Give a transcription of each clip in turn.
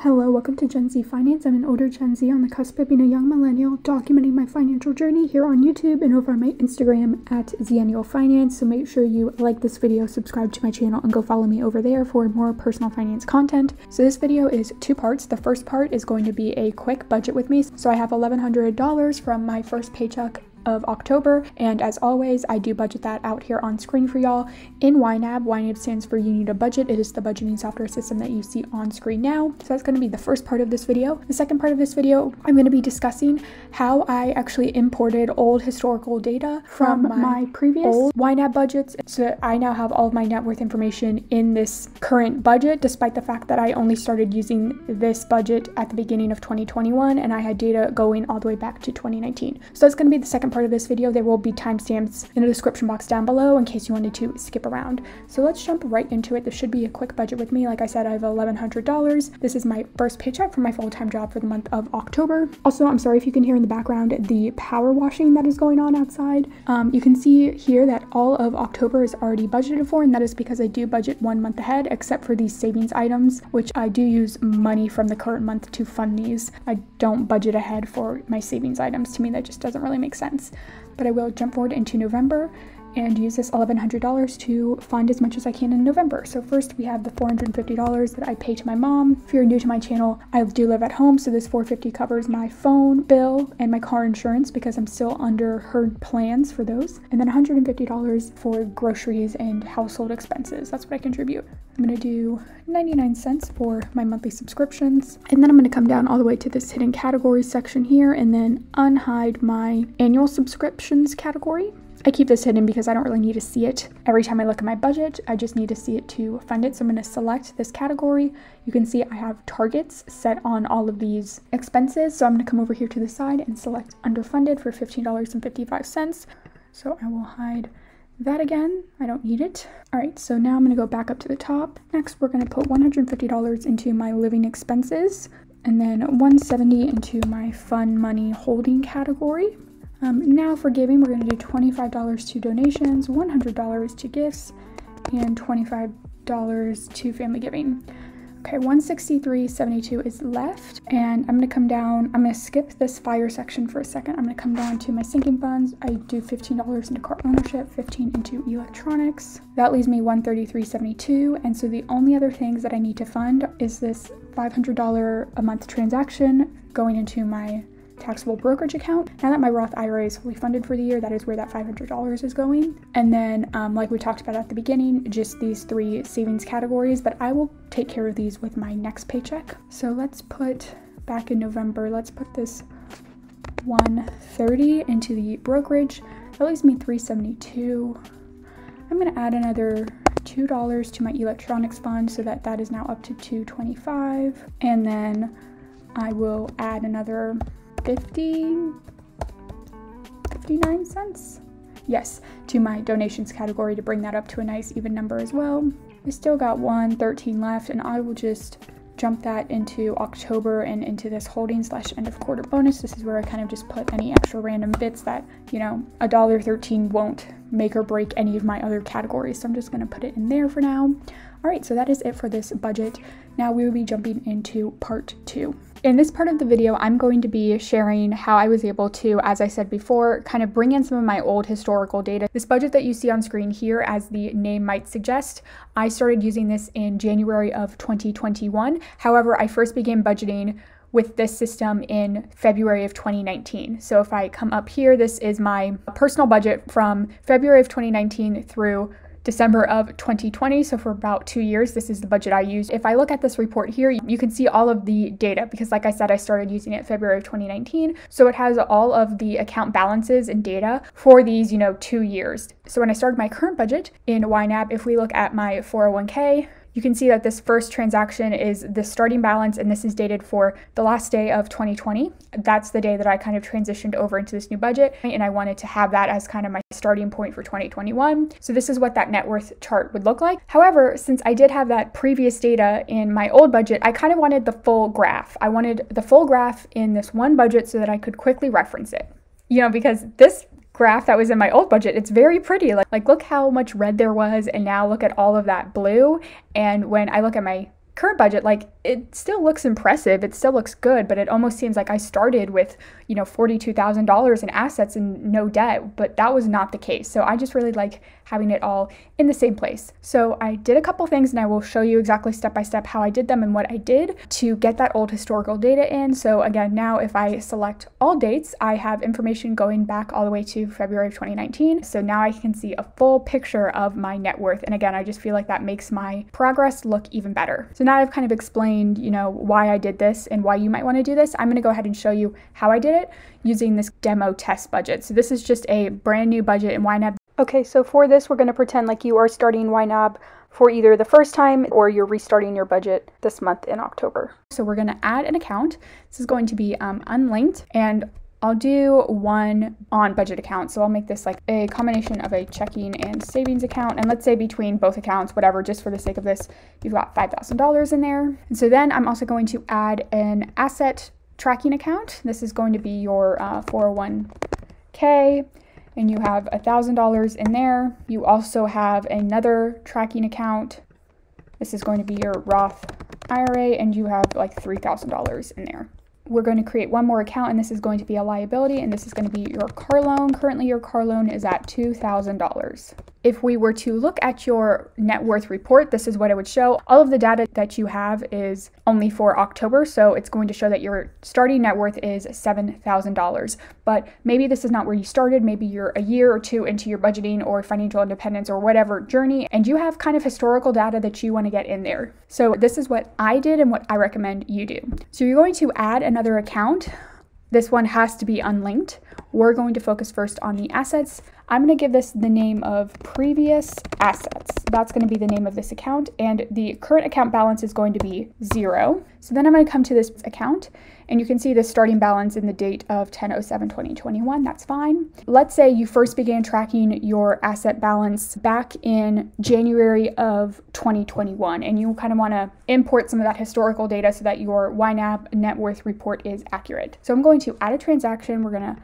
Hello, welcome to Gen Z Finance. I'm an older Gen Z on the cusp of being a young millennial, documenting my financial journey here on YouTube and over on my Instagram at @ZannualFinance. So make sure you like this video, subscribe to my channel, and go follow me over there for more personal finance content. So this video is two parts. The first part is going to be a quick budget with me. So I have $1,100 from my first paycheck of October, and as always I do budget that out here on screen for y'all in YNAB. YNAB stands for You Need a Budget. It is the budgeting software system that you see on screen now. So that's going to be the first part of this video. The second part of this video, I'm going to be discussing how I actually imported old historical data from my previous old YNAB budgets, so that I now have all of my net worth information in this current budget, despite the fact that I only started using this budget at the beginning of 2021 and I had data going all the way back to 2019. So that's going to be the second part of this video. There will be timestamps in the description box down below in case you wanted to skip around. So let's jump right into it. This should be a quick budget with me. Like I said, I have $1,100. This is my first paycheck from my full-time job for the month of October. Also, I'm sorry if you can hear in the background the power washing that is going on outside. You can see here that all of October is already budgeted for, and that is because I do budget 1 month ahead, except for these savings items, which I do use money from the current month to fund these. I don't budget ahead for my savings items. To me, that just doesn't really make sense. But I will jump forward into November and use this $1,100 to fund as much as I can in November. So first we have the $450 that I pay to my mom. If you're new to my channel, I do live at home, so this $450 covers my phone bill and my car insurance because I'm still under her plans for those. And then $150 for groceries and household expenses. That's what I contribute. I'm gonna do 99 cents for my monthly subscriptions. And then I'm gonna come down all the way to this hidden categories section here and then unhide my annual subscriptions category. I keep this hidden because I don't really need to see it every time I look at my budget. I just need to see it to fund it. So I'm going to select this category. You can see I have targets set on all of these expenses. So I'm going to come over here to the side and select underfunded for $15.55. So I will hide that again. I don't need it. All right, so now I'm going to go back up to the top. Next, we're going to put $150 into my living expenses and then $170 into my fun money holding category. Now for giving, we're going to do $25 to donations, $100 to gifts, and $25 to family giving. Okay, $163.72 is left, and I'm going to come down. I'm going to skip this fire section for a second. I'm going to come down to my sinking funds. I do $15 into car ownership, $15 into electronics. That leaves me $133.72, and so the only other things that I need to fund is this $500 a month transaction going into my taxable brokerage account. Now that my Roth IRA is fully funded for the year, that is where that $500 is going. And then, like we talked about at the beginning, just these three savings categories, but I will take care of these with my next paycheck. So let's put, back in November, let's put this $130 into the brokerage. That leaves me $372. I'm gonna add another $2 to my electronics fund so that that is now up to $225. And then I will add another 59 cents, yes, to my donations category to bring that up to a nice even number as well. I still got $113 left, and I will just jump that into October and into this holding / end of quarter bonus. This is where I kind of just put any extra random bits that, you know, $1.13 won't make or break any of my other categories, so I'm just going to put it in there for now. All right, so that is it for this budget. Now we will be jumping into part 2. In this part of the video, I'm going to be sharing how I was able to, as I said before, kind of bring in some of my old historical data. This budget that you see on screen here, as the name might suggest, I started using this in January of 2021. However, I first began budgeting with this system in February of 2019. So if I come up here, this is my personal budget from February of 2019 through December of 2020, so for about 2 years, this is the budget I used. If I look at this report here, you can see all of the data because, like I said, I started using it February of 2019, so it has all of the account balances and data for these, 2 years. So when I started my current budget in YNAB, if we look at my 401k, you can see that this first transaction is the starting balance, and this is dated for the last day of 2020. That's the day that I kind of transitioned over into this new budget, and I wanted to have that as kind of my starting point for 2021. So this is what that net worth chart would look like. However, since I did have that previous data in my old budget, I kind of wanted the full graph. I wanted the full graph in this one budget so that I could quickly reference it. Because this graph that was in my old budget, it's very pretty. Like look how much red there was, and now look at all of that blue. And when I look at my current budget, like, it still looks impressive, it still looks good, but it almost seems like I started with, you know, $42,000 in assets and no debt, but that was not the case. So I just really like having it all in the same place. So I did a couple things, and I will show you exactly step by step how I did them and what I did to get that old historical data in. So again, now if I select all dates, I have information going back all the way to February of 2019. So now I can see a full picture of my net worth. And again, I just feel like that makes my progress look even better. So now I've kind of explained, you know, why I did this and why you might want to do this. I'm going to go ahead and show you how I did it using this demo test budget. So this is just a brand new budget in YNAB. Okay, so for this, we're going to pretend like you are starting YNAB for either the first time or you're restarting your budget this month in October. So we're going to add an account. This is going to be unlinked, and I'll do one on budget account. So I'll make this like a combination of a checking and savings account. And let's say between both accounts, whatever, just for the sake of this, you've got $5,000 in there. And so then I'm also going to add an asset tracking account. This is going to be your 401k. And you have $1,000 in there. You also have another tracking account. This is going to be your Roth IRA, and you have like $3,000 in there. We're going to create one more account, and this is going to be a liability, and this is going to be your car loan. Currently, your car loan is at $2,000. If we were to look at your net worth report, this is what it would show. All of the data that you have is only for October, so it's going to show that your starting net worth is $7,000. But maybe this is not where you started. Maybe you're a year or two into your budgeting or financial independence or whatever journey, and you have kind of historical data that you want to get in there. So this is what I did and what I recommend you do. So you're going to add another account. This one has to be unlinked. We're going to focus first on the assets. I'm going to give this the name of previous assets. That's going to be the name of this account, and the current account balance is going to be 0. So then I'm going to come to this account, and you can see the starting balance in the date of 10/07/2021. That's fine. Let's say you first began tracking your asset balance back in January of 2021, and you kind of want to import some of that historical data so that your YNAB net worth report is accurate. So I'm going to add a transaction. We're going to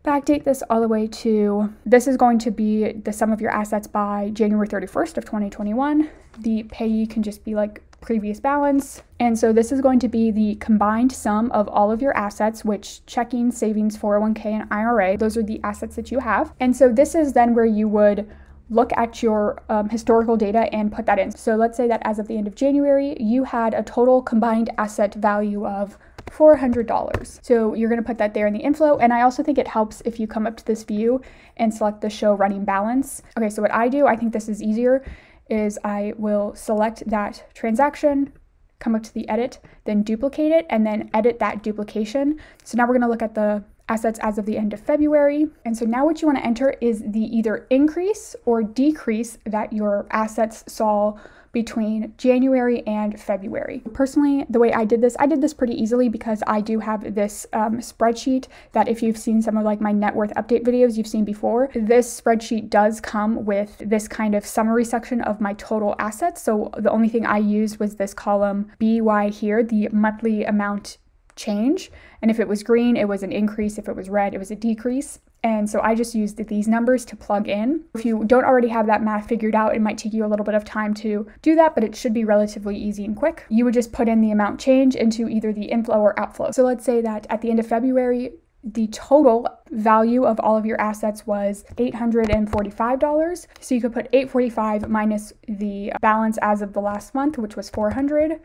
backdate this all the way to, this is going to be the sum of your assets by January 31st of 2021. The payee can just be like previous balance. And so this is going to be the combined sum of all of your assets, which checking, savings, 401k, and IRA, those are the assets that you have. And so this is then where you would look at your historical data and put that in. So let's say that as of the end of January, you had a total combined asset value of $400. So you're going to put that there in the inflow. And I also think it helps if you come up to this view and select the show running balance. Okay, so what I do, I think this is easier, is I will select that transaction, come up to the edit, then duplicate it, and then edit that duplication. So now we're going to look at the assets as of the end of February. And so now what you want to enter is the either increase or decrease that your assets saw between January and February. Personally, the way I did this pretty easily because I do have this spreadsheet that if you've seen some of like my net worth update videos you've seen before, this spreadsheet does come with this kind of summary section of my total assets. So the only thing I used was this column BY here, the monthly amount change. And if it was green, it was an increase. If it was red, it was a decrease. And so I just used these numbers to plug in. If you don't already have that math figured out, it might take you a little bit of time to do that, but it should be relatively easy and quick. You would just put in the amount change into either the inflow or outflow. So let's say that at the end of February, the total value of all of your assets was $845. So you could put $845 minus the balance as of the last month, which was $400,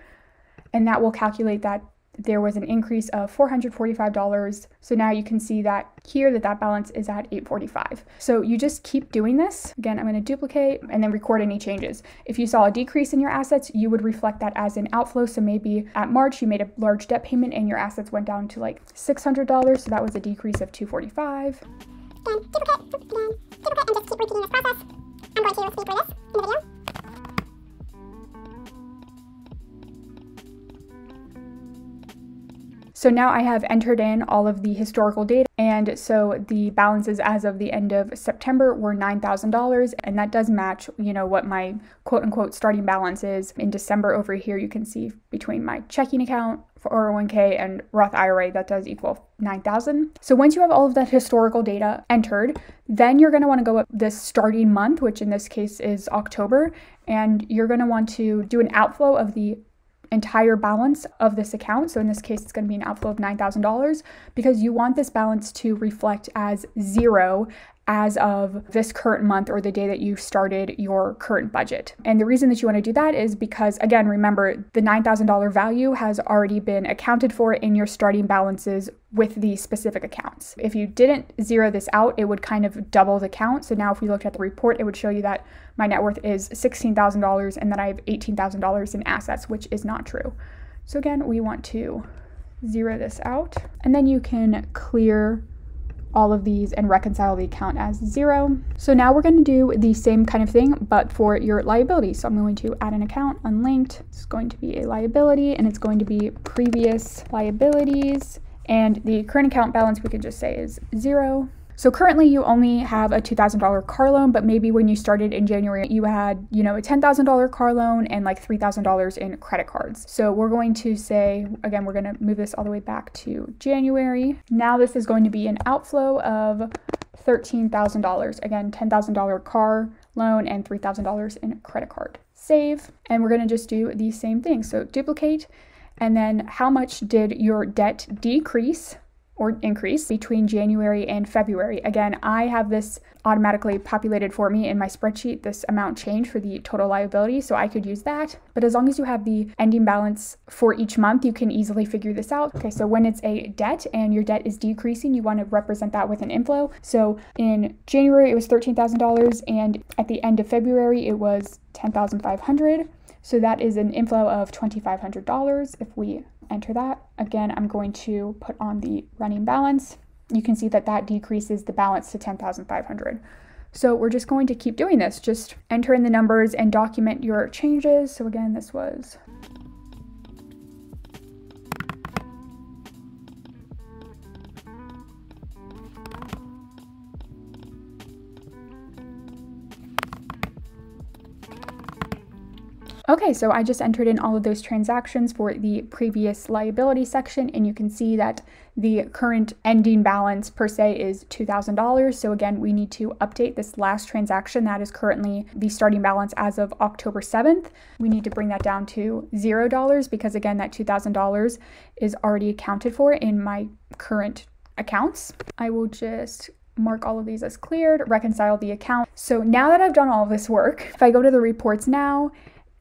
and that will calculate that there was an increase of $445. So now you can see that here that balance is at $845. So you just keep doing this. Again, I'm going to duplicate and then record any changes. If you saw a decrease in your assets, you would reflect that as an outflow. So maybe at March, you made a large debt payment and your assets went down to like $600. So that was a decrease of $245. Again, duplicate, and just keep repeating this process. I'm going to speed through this in the video. So now I have entered in all of the historical data, and so the balances as of the end of September were $9,000, and that does match, you know, what my quote-unquote starting balance is. In December over here, you can see between my checking account, 401k, and Roth IRA, that does equal $9,000. So once you have all of that historical data entered, then you're going to want to go up this starting month, which in this case is October, and you're going to want to do an outflow of the entire balance of this account. So in this case, it's going to be an outflow of $9,000 because you want this balance to reflect as zero as of this current month or the day that you started your current budget. And the reason that you want to do that is because, again, remember, the $9,000 value has already been accounted for in your starting balances with the specific accounts. If you didn't zero this out, it would kind of double the count. So now if we looked at the report, it would show you that my net worth is $16,000 and that I have $18,000 in assets, which is not true. So again, we want to zero this out, and then you can clear all of these and reconcile the account as zero. So now we're going to do the same kind of thing, but for your liability. So I'm going to add an account, unlinked. It's going to be a liability, and it's going to be previous liabilities. And the current account balance, we could just say is zero. So currently you only have a $2,000 car loan, but maybe when you started in January, you had, a $10,000 car loan and like $3,000 in credit cards. So we're going to say, again, we're going to move this all the way back to January. Now this is going to be an outflow of $13,000. Again, $10,000 car loan and $3,000 in credit card. Save. And we're going to just do the same thing. So duplicate. And then how much did your debt decrease or increase between January and February? Again, I have this automatically populated for me in my spreadsheet, this amount change for the total liability, so I could use that. But as long as you have the ending balance for each month, you can easily figure this out. Okay, so when it's a debt and your debt is decreasing, you want to represent that with an inflow. So in January, it was $13,000, and at the end of February, it was $10,500. So that is an inflow of $2,500 if we enter that. Again, I'm going to put on the running balance. You can see that that decreases the balance to $10,500. So we're just going to keep doing this. Just enter in the numbers and document your changes. So again, this was okay, so I just entered in all of those transactions for the previous liability section, and you can see that the current ending balance per se is $2,000. So again, we need to update this last transaction. That is currently the starting balance as of October 7th. We need to bring that down to $0 because again, that $2,000 is already accounted for in my current accounts. I will just mark all of these as cleared, reconcile the account. So now that I've done all of this work, if I go to the reports now,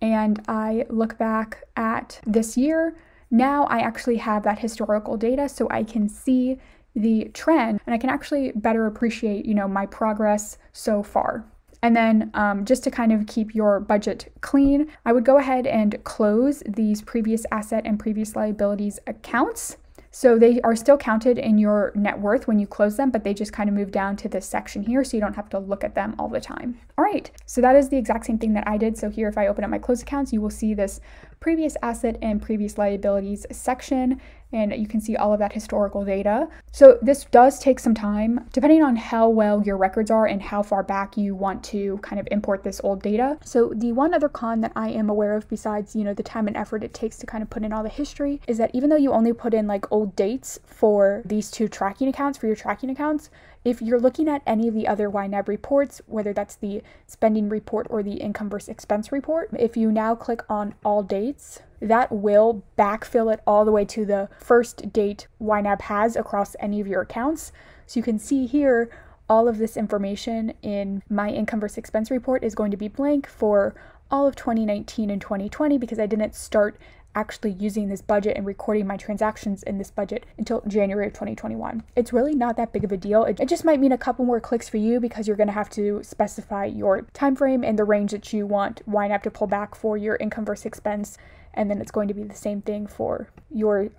and I look back at this year, now I actually have that historical data so I can see the trend and I can actually better appreciate, my progress so far. And then just to kind of keep your budget clean, I would go ahead and close these previous asset and previous liabilities accounts. So they are still counted in your net worth when you close them, but they just kind of move down to this section here so you don't have to look at them all the time. All right, so that is the exact same thing that I did. So here, if I open up my closed accounts, you will see this previous asset and previous liabilities section, and you can see all of that historical data. So this does take some time, depending on how well your records are and how far back you want to kind of import this old data. So the one other con that I am aware of besides, the time and effort it takes to kind of put in all the history is that even though you only put in like old dates for these two tracking accounts, for your tracking accounts, if you're looking at any of the other YNAB reports, whether that's the spending report or the income versus expense report, if you now click on all dates, that will backfill it all the way to the first date YNAB has across any of your accounts. So you can see here, all of this information in my income versus expense report is going to be blank for all of 2019 and 2020 because I didn't start actually using this budget and recording my transactions in this budget until January of 2021. It's really not that big of a deal. It just might mean a couple more clicks for you because you're going to have to specify your time frame and the range that you want YNAB to pull back for your income versus expense. And then it's going to be the same thing for your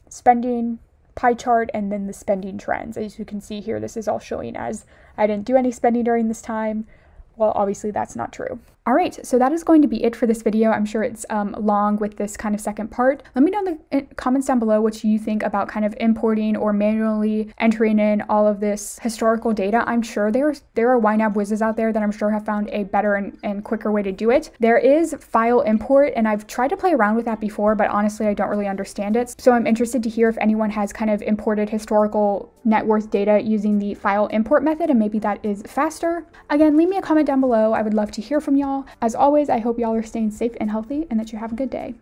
spending pie chart and then the spending trends. As you can see here, this is all showing as I didn't do any spending during this time. Well, obviously that's not true. All right, so that is going to be it for this video. I'm sure it's long with this kind of second part. Let me know in the comments down below what you think about kind of importing or manually entering in all of this historical data. I'm sure there are YNAB whizzes out there that I'm sure have found a better and quicker way to do it. There is file import, and I've tried to play around with that before, but honestly, I don't really understand it. So I'm interested to hear if anyone has kind of imported historical net worth data using the file import method, and maybe that is faster. Again, leave me a comment down below. I would love to hear from y'all. As always, I hope y'all are staying safe and healthy and that you have a good day.